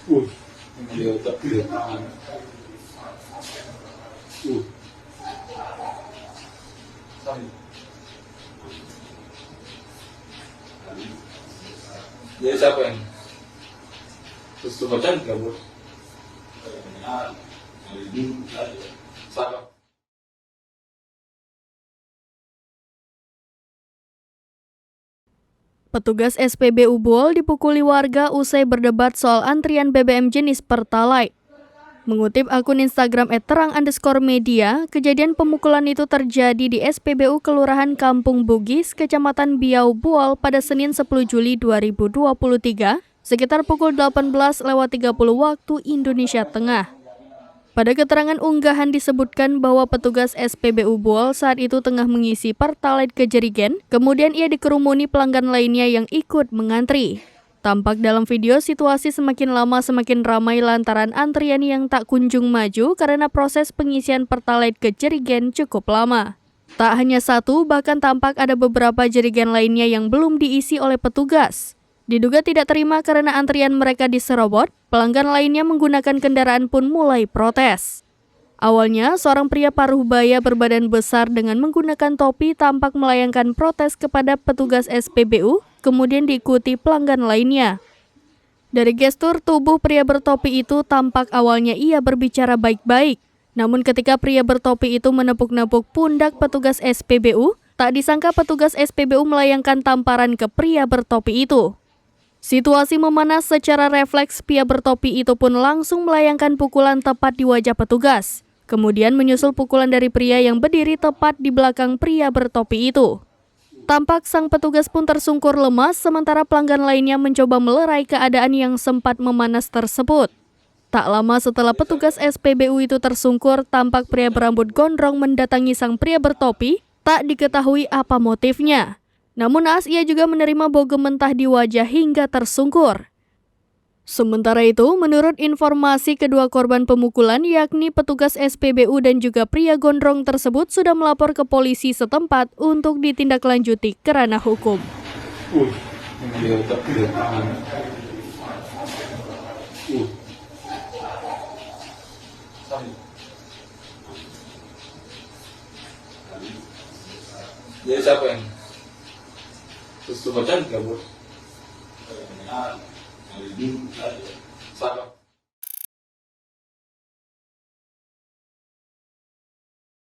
Beliau tak beliau tangan. Dia siapa yang? Terus tu bacaan nggak bro? Siapa? Petugas SPBU Buol dipukuli warga usai berdebat soal antrian BBM jenis Pertalite. Mengutip akun Instagram @terang_media, kejadian pemukulan itu terjadi di SPBU Kelurahan Kampung Bugis, Kecamatan Biau, Buol pada Senin 10 Juli 2023, sekitar pukul 18.30 waktu Indonesia Tengah. Pada keterangan unggahan disebutkan bahwa petugas SPBU Buol saat itu tengah mengisi Pertalite ke jerigen, kemudian ia dikerumuni pelanggan lainnya yang ikut mengantri. Tampak dalam video situasi semakin lama semakin ramai lantaran antrian yang tak kunjung maju karena proses pengisian Pertalite ke jerigen cukup lama. Tak hanya satu, bahkan tampak ada beberapa jerigen lainnya yang belum diisi oleh petugas. Diduga tidak terima karena antrian mereka diserobot, pelanggan lainnya menggunakan kendaraan pun mulai protes. Awalnya, seorang pria paruh baya berbadan besar dengan menggunakan topi tampak melayangkan protes kepada petugas SPBU, kemudian diikuti pelanggan lainnya. Dari gestur tubuh pria bertopi itu tampak awalnya ia berbicara baik-baik. Namun ketika pria bertopi itu menepuk-nepuk pundak petugas SPBU, tak disangka petugas SPBU melayangkan tamparan ke pria bertopi itu. Situasi memanas secara refleks, pria bertopi itu pun langsung melayangkan pukulan tepat di wajah petugas. Kemudian menyusul pukulan dari pria yang berdiri tepat di belakang pria bertopi itu. Tampak sang petugas pun tersungkur lemas, sementara pelanggan lainnya mencoba melerai keadaan yang sempat memanas tersebut. Tak lama setelah petugas SPBU itu tersungkur, tampak pria berambut gondrong mendatangi sang pria bertopi, tak diketahui apa motifnya. Namun naas ia juga menerima bogem mentah di wajah hingga tersungkur. Sementara itu, menurut informasi kedua korban pemukulan yakni petugas SPBU dan juga pria gondrong tersebut sudah melapor ke polisi setempat untuk ditindaklanjuti ke ranah hukum. Beliau tak beliau tangan. Dia siapa yang? Terus tu bacaan nggak bro?